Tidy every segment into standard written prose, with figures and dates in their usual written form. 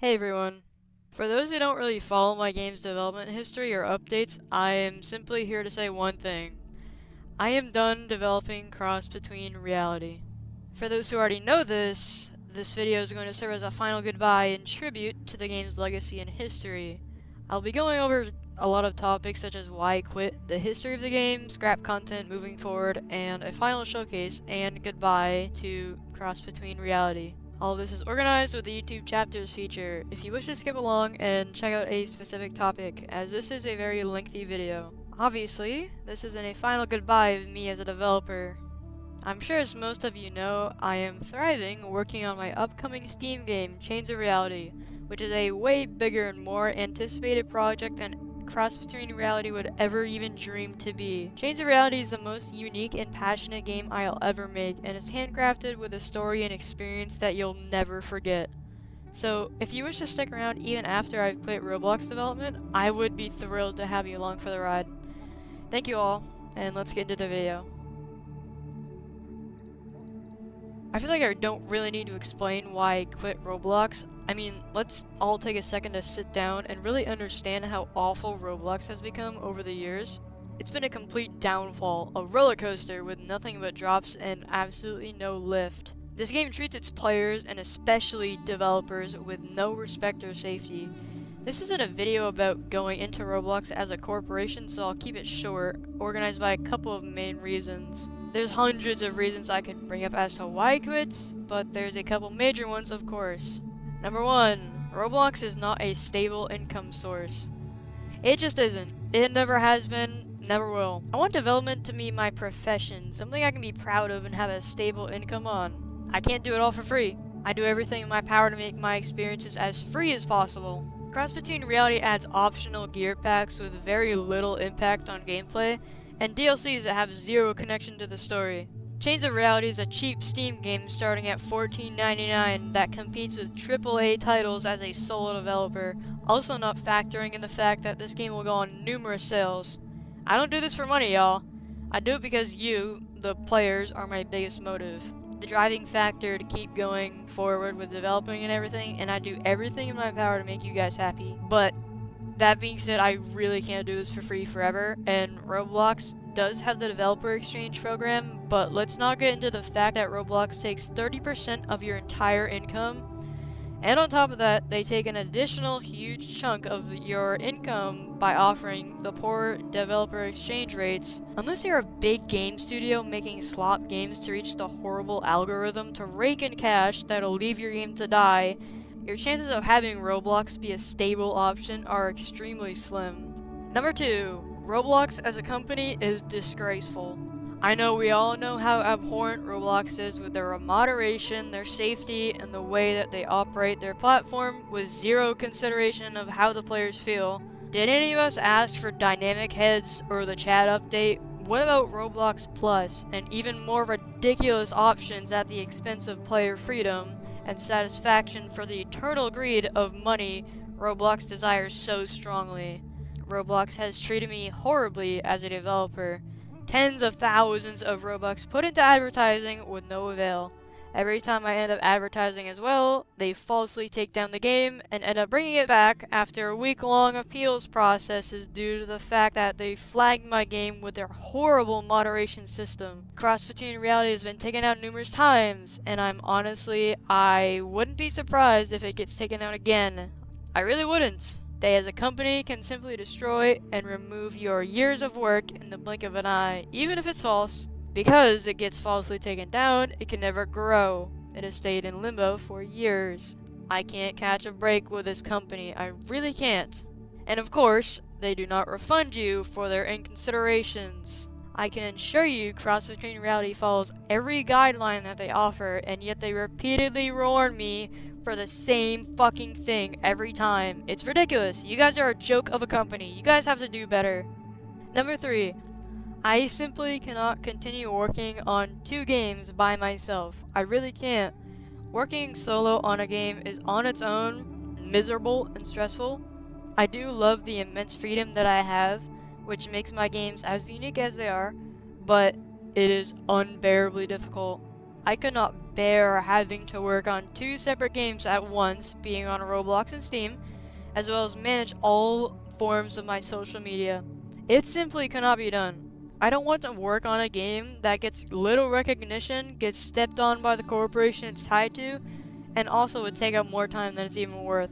Hey everyone. For those who don't really follow my game's development history or updates, I am simply here to say one thing. I am done developing Cross Between Reality. For those who already know this video is going to serve as a final goodbye and tribute to the game's legacy and history. I'll be going over a lot of topics such as why I quit, the history of the game, scrap content moving forward, and a final showcase and goodbye to Cross Between Reality. All of this is organized with the YouTube chapters feature if you wish to skip along and check out a specific topic, as this is a very lengthy video. Obviously, this isn't a final goodbye of me as a developer. I'm sure as most of you know, I am thriving working on my upcoming Steam game, Chains of Reality, which is a way bigger and more anticipated project than Cross Between Reality would ever even dream to be. Chains of Reality is the most unique and passionate game I'll ever make, and it's handcrafted with a story and experience that you'll never forget. So, if you wish to stick around even after I've quit Roblox development, I would be thrilled to have you along for the ride. Thank you all, and let's get into the video. I feel like I don't really need to explain why I quit Roblox. I mean, let's all take a second to sit down and really understand how awful Roblox has become over the years. It's been a complete downfall, a roller coaster with nothing but drops and absolutely no lift. This game treats its players, and especially developers, with no respect or safety. This isn't a video about going into Roblox as a corporation, so I'll keep it short, organized by a couple of main reasons. There's hundreds of reasons I could bring up as to why I quit, but there's a couple major ones, of course. Number 1, Roblox is not a stable income source. It just isn't. It never has been, never will. I want development to be my profession, something I can be proud of and have a stable income on. I can't do it all for free. I do everything in my power to make my experiences as free as possible. Cross Between Reality adds optional gear packs with very little impact on gameplay, and DLCs that have zero connection to the story. Chains of Reality is a cheap Steam game starting at $14.99 that competes with AAA titles as a solo developer, also not factoring in the fact that this game will go on numerous sales. I don't do this for money, y'all. I do it because you, the players, are my biggest motive. The driving factor to keep going forward with developing and everything, and I do everything in my power to make you guys happy. But that being said, I really can't do this for free forever, and Roblox does have the developer exchange program, but let's not get into the fact that Roblox takes 30% of your entire income, and on top of that, they take an additional huge chunk of your income by offering the poor developer exchange rates. Unless you're a big game studio making slop games to reach the horrible algorithm to rake in cash that'll leave your game to die, your chances of having Roblox be a stable option are extremely slim. Number 2, Roblox as a company is disgraceful. I know we all know how abhorrent Roblox is with their moderation, their safety, and the way that they operate their platform with zero consideration of how the players feel. Did any of us ask for dynamic heads or the chat update? What about Roblox Plus and even more ridiculous options at the expense of player freedom and satisfaction for the eternal greed of money Roblox desires so strongly? Roblox has treated me horribly as a developer. Tens of thousands of Robux put into advertising with no avail. Every time I end up advertising as well, they falsely take down the game and end up bringing it back after a week-long appeals processes due to the fact that they flagged my game with their horrible moderation system. Cross Between Reality has been taken out numerous times, and I wouldn't be surprised if it gets taken out again. I really wouldn't. They as a company can simply destroy and remove your years of work in the blink of an eye, even if it's false. Because it gets falsely taken down, it can never grow. It has stayed in limbo for years. I can't catch a break with this company, I really can't. And of course, they do not refund you for their inconsiderations. I can assure you Cross Between Reality follows every guideline that they offer, and yet they repeatedly warn me for the same fucking thing every time. It's ridiculous. You guys are a joke of a company. You guys have to do better. Number 3, I simply cannot continue working on 2 games by myself. I really can't. Working solo on a game is on its own miserable and stressful. I do love the immense freedom that I have, which makes my games as unique as they are, but it is unbearably difficult. I could not bear having to work on 2 separate games at once, being on Roblox and Steam, as well as manage all forms of my social media. It simply cannot be done. I don't want to work on a game that gets little recognition, gets stepped on by the corporation it's tied to, and also would take up more time than it's even worth.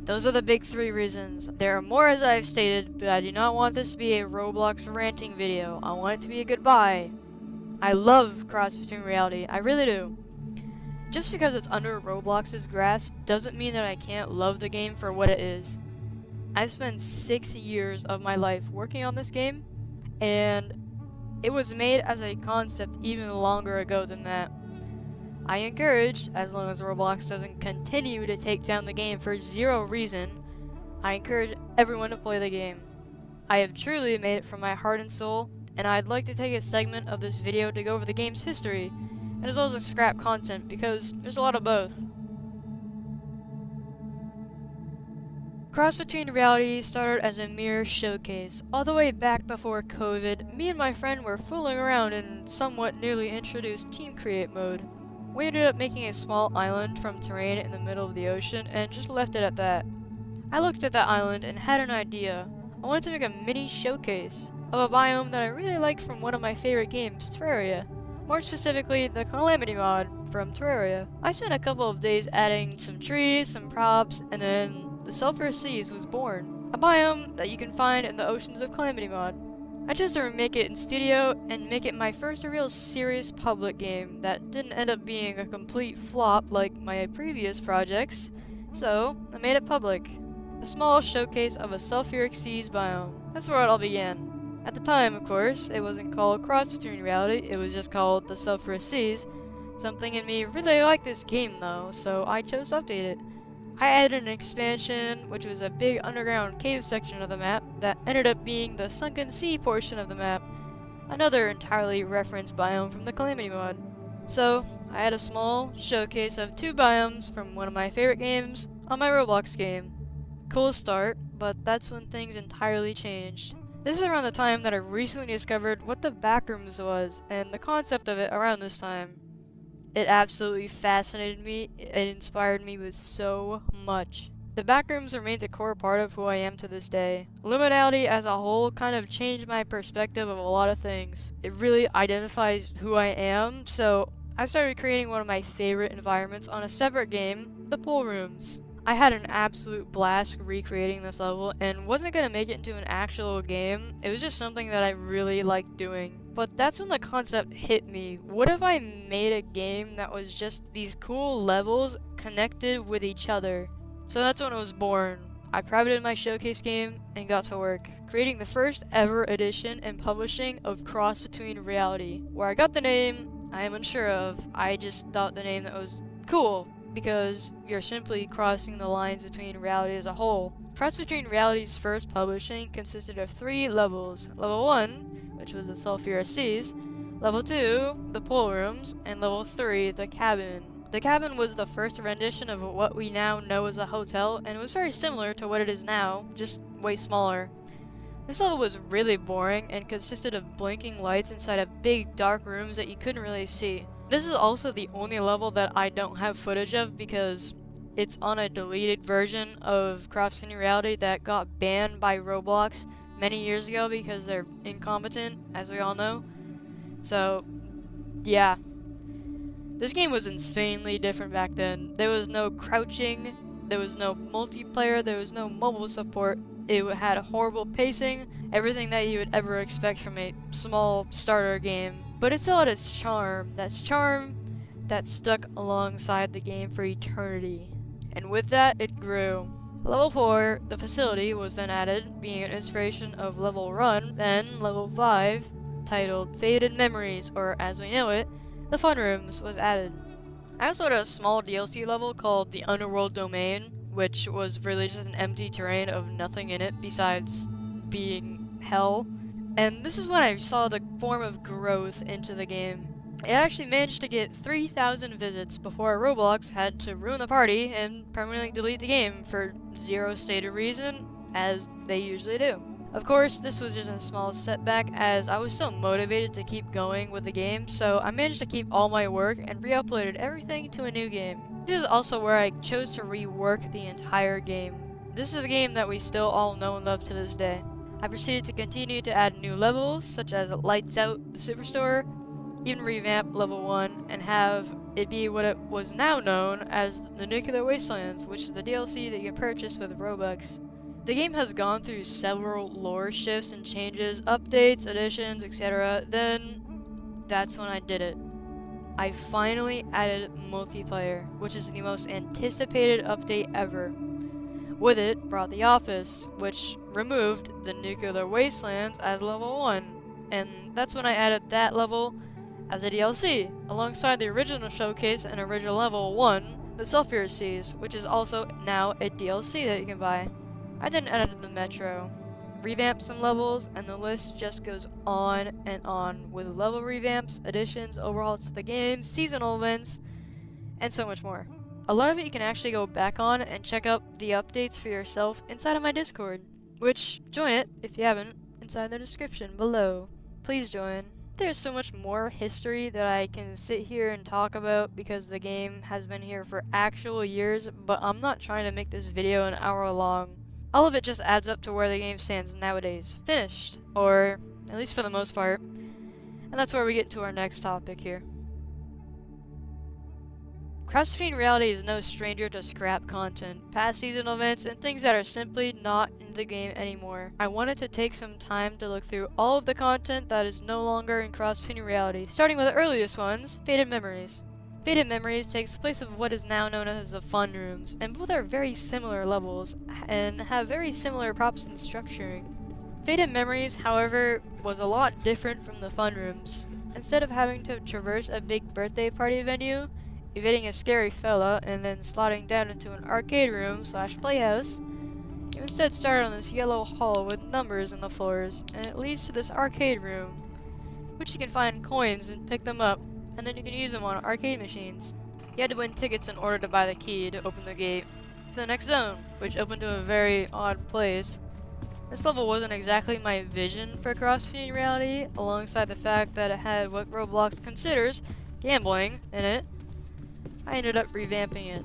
Those are the big 3 reasons. There are more as I've stated, but I do not want this to be a Roblox ranting video. I want it to be a goodbye. I love Cross Between Reality, I really do. Just because it's under Roblox's grasp doesn't mean that I can't love the game for what it is. I spent 6 years of my life working on this game, and it was made as a concept even longer ago than that. I encourage, as long as Roblox doesn't continue to take down the game for 0 reason, I encourage everyone to play the game. I have truly made it from my heart and soul, and I'd like to take a segment of this video to go over the game's history, and as well as the scrap content, because there's a lot of both. Cross Between Reality started as a mere showcase. All the way back before COVID, me and my friend were fooling around in somewhat newly introduced Team Create mode. We ended up making a small island from terrain in the middle of the ocean and just left it at that. I looked at that island and had an idea. I wanted to make a mini showcase of a biome that I really liked from one of my favorite games, Terraria. More specifically, the Calamity mod from Terraria. I spent a couple of days adding some trees, some props, and then the Sulphurous Seas was born. A biome that you can find in the Oceans of Calamity mod. I chose to remake it in studio and make it my first real serious public game that didn't end up being a complete flop like my previous projects, so I made it public. A small showcase of a sulfuric seas biome. That's where it all began. At the time, of course, it wasn't called Cross Between Reality, it was just called the Sulphurous Seas. Something in me really liked this game though, so I chose to update it. I added an expansion, which was a big underground cave section of the map that ended up being the sunken sea portion of the map, another entirely referenced biome from the Calamity mod. So, I had a small showcase of 2 biomes from one of my favorite games on my Roblox game. Cool start, but that's when things entirely changed. This is around the time that I recently discovered what the Backrooms was, and the concept of it around this time. It absolutely fascinated me, it inspired me with so much. The Backrooms remains a core part of who I am to this day. Liminality as a whole kind of changed my perspective of a lot of things. It really identifies who I am, so I started creating one of my favorite environments on a separate game, the Pool Rooms. I had an absolute blast recreating this level and wasn't going to make it into an actual game. It was just something that I really liked doing. But that's when the concept hit me. What if I made a game that was just these cool levels connected with each other? So that's when it was born. I privated my showcase game and got to work, creating the first ever edition and publishing of Cross Between Reality. Where I got the name, I am unsure of. I just thought the name that was cool, because you're simply crossing the lines between reality as a whole. Cross Between Reality's first publishing consisted of 3 levels. Level 1, which was the Sulphurous Seas, Level 2, the Pool Rooms, and Level 3, the Cabin. The Cabin was the first rendition of what we now know as a hotel, and it was very similar to what it is now, just way smaller. This level was really boring and consisted of blinking lights inside of big dark rooms that you couldn't really see. This is also the only level that I don't have footage of because it's on a deleted version of Cross Between Reality that got banned by Roblox many years ago because they're incompetent, as we all know. So, yeah. This game was insanely different back then. There was no crouching, there was no multiplayer, there was no mobile support. It had horrible pacing, everything that you would ever expect from a small starter game. But it still had its charm. That's charm that stuck alongside the game for eternity. And with that, it grew. Level 4, the facility, was then added, being an inspiration of level Run. Then level 5, titled Faded Memories, or as we know it, the Fun Rooms, was added. I also had a small DLC level called the Underworld Domain, which was really just an empty terrain of nothing in it besides being hell. And this is when I saw the form of growth into the game. It actually managed to get 3,000 visits before Roblox had to ruin the party and permanently delete the game for 0 stated reason, as they usually do. Of course, this was just a small setback as I was still motivated to keep going with the game, so I managed to keep all my work and re-uploaded everything to a new game. This is also where I chose to rework the entire game. This is the game that we still all know and love to this day. I proceeded to continue to add new levels, such as Lights Out, the Superstore, even revamp level 1 and have it be what it was now known as the Nuclear Wastelands, which is the DLC that you can purchase with Robux. The game has gone through several lore shifts and changes, updates, additions, etc. Then, that's when I did it. I finally added multiplayer, which is the most anticipated update ever. With it, brought The Office, which removed the Nuclear Wastelands as level 1, and that's when I added that level as a DLC, alongside the original showcase and original level 1, the Sulfur Seas, which is also now a DLC that you can buy. I then added the Metro, revamped some levels, and the list just goes on and on with level revamps, additions, overhauls to the game, seasonal events, and so much more. A lot of it you can actually go back on and check out the updates for yourself inside of my Discord, which, join it, if you haven't, inside the description below. Please join. There's so much more history that I can sit here and talk about because the game has been here for actual years, but I'm not trying to make this video an hour long. All of it just adds up to where the game stands nowadays. Finished. Or, at least for the most part. And that's where we get to our next topic here. Crossfeed Reality is no stranger to scrap content, past seasonal events, and things that are simply not in the game anymore. I wanted to take some time to look through all of the content that is no longer in Crossfeed Reality, starting with the earliest ones, Faded Memories. Faded Memories takes the place of what is now known as the Fun Rooms, and both are very similar levels, and have very similar props and structuring. Faded Memories, however, was a lot different from the Fun Rooms. Instead of having to traverse a big birthday party venue, evading a scary fella, and then sliding down into an arcade room / playhouse, you instead start on this yellow hall with numbers on the floors, and it leads to this arcade room, which you can find coins and pick them up, and then you can use them on arcade machines. You had to win tickets in order to buy the key to open the gate to the next zone, which opened to a very odd place. This level wasn't exactly my vision for Crossfeed Reality, alongside the fact that it had what Roblox considers gambling in it. I ended up revamping it.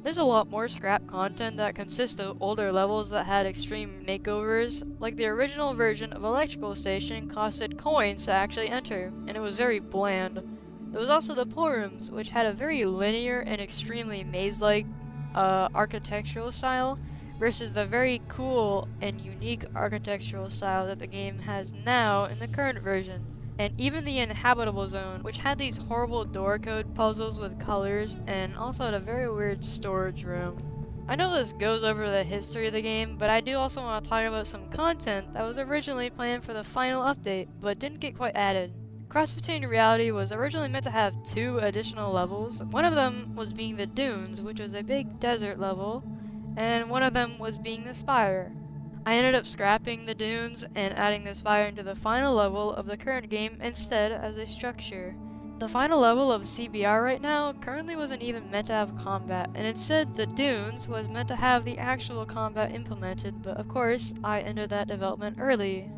There's a lot more scrap content that consists of older levels that had extreme makeovers, like the original version of Electrical Station costed coins to actually enter, and it was very bland. There was also the pool rooms, which had a very linear and extremely maze-like architectural style, versus the very cool and unique architectural style that the game has now in the current version. And even the Inhabitable Zone, which had these horrible door code puzzles with colors, and also had a very weird storage room. I know this goes over the history of the game, but I do also want to talk about some content that was originally planned for the final update, but didn't get quite added. Crossfeed Reality was originally meant to have 2 additional levels. One of them was being the Dunes, which was a big desert level, and one of them was being the Spire. I ended up scrapping the Dunes and adding the Spire into the final level of the current game instead as a structure. The final level of CBR right now currently wasn't even meant to have combat, and instead the Dunes was meant to have the actual combat implemented, but of course I ended that development early.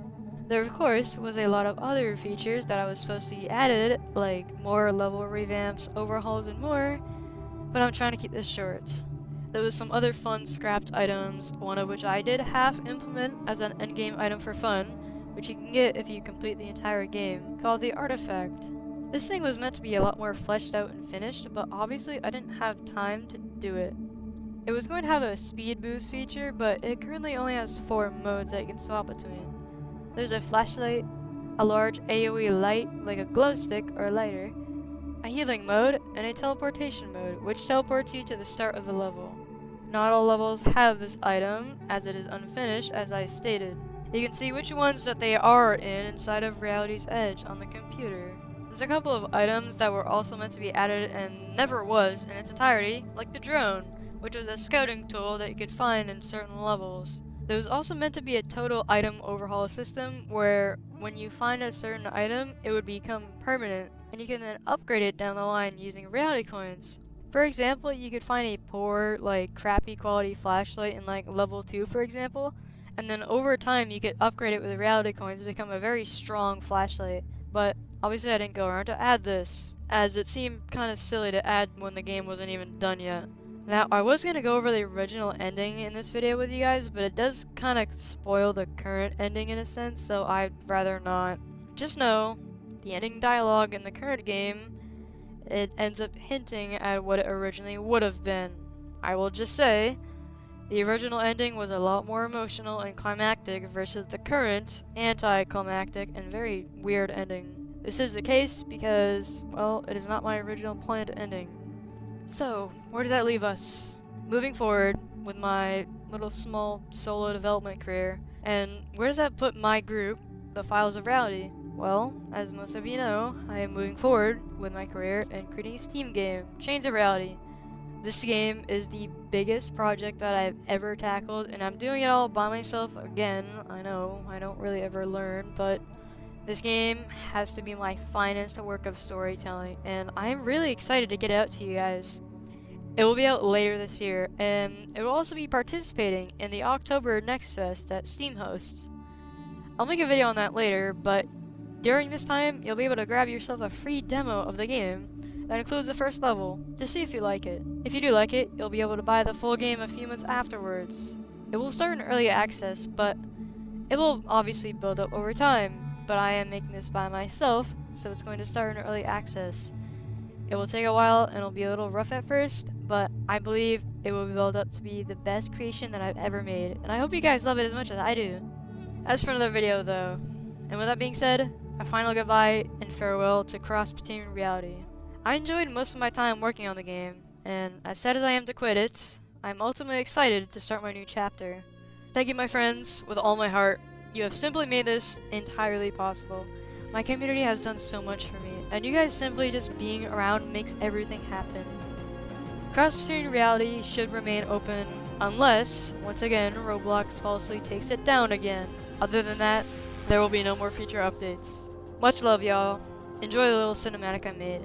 There of course was a lot of other features that I was supposed to be added, like more level revamps, overhauls, and more, but I'm trying to keep this short. There was some other fun scrapped items, one of which I did half implement as an endgame item for fun, which you can get if you complete the entire game, called the Artifact. This thing was meant to be a lot more fleshed out and finished, but obviously I didn't have time to do it. It was going to have a speed boost feature, but it currently only has 4 modes that you can swap between. There's a flashlight, a large AoE light like a glow stick or lighter, a healing mode, and a teleportation mode, which teleports you to the start of the level. Not all levels have this item, as it is unfinished, as I stated. You can see which ones that they are in inside of Reality's Edge on the computer. There's a couple of items that were also meant to be added and never was in its entirety, like the drone, which was a scouting tool that you could find in certain levels. There was also meant to be a total item overhaul system where when you find a certain item, it would become permanent, and you can then upgrade it down the line using reality coins. For example, you could find a poor, crappy quality flashlight in level 2 for example, and then over time you could upgrade it with reality coins to become a very strong flashlight. But obviously I didn't go around to add this, as it seemed kind of silly to add when the game wasn't even done yet. Now, I was going to go over the original ending in this video with you guys, but it does kind of spoil the current ending in a sense, so I'd rather not. Just know, the ending dialogue in the current game, it ends up hinting at what it originally would have been. I will just say, the original ending was a lot more emotional and climactic versus the current anticlimactic and very weird ending. This is the case because, well, it is not my original planned ending. So, where does that leave us? Moving forward with my little small solo development career, and where does that put my group, the Files of Reality? Well, as most of you know, I am moving forward with my career and creating a Steam game, Chains of Reality. This game is the biggest project that I've ever tackled, and I'm doing it all by myself again. I know, I don't really ever learn, but this game has to be my finest work of storytelling, and I'm really excited to get it out to you guys. It will be out later this year, and it will also be participating in the October Next Fest that Steam hosts. I'll make a video on that later, but during this time, you'll be able to grab yourself a free demo of the game that includes the first level, to see if you like it. If you do like it, you'll be able to buy the full game a few months afterwards. It will start in early access, but it will obviously build up over time. But I am making this by myself, so it's going to start in early access. It will take a while and it'll be a little rough at first, but I believe it will build up to be the best creation that I've ever made, and I hope you guys love it as much as I do. As for another video though, and with that being said, a final goodbye and farewell to Cross-Platoon Reality. I enjoyed most of my time working on the game, and as sad as I am to quit it, I'm ultimately excited to start my new chapter. Thank you, my friends, with all my heart. You have simply made this entirely possible. My community has done so much for me, and you guys simply just being around makes everything happen. Cross-Platoon Reality should remain open unless, once again, Roblox falsely takes it down again. Other than that, there will be no more future updates. Much love, y'all. Enjoy the little cinematic I made.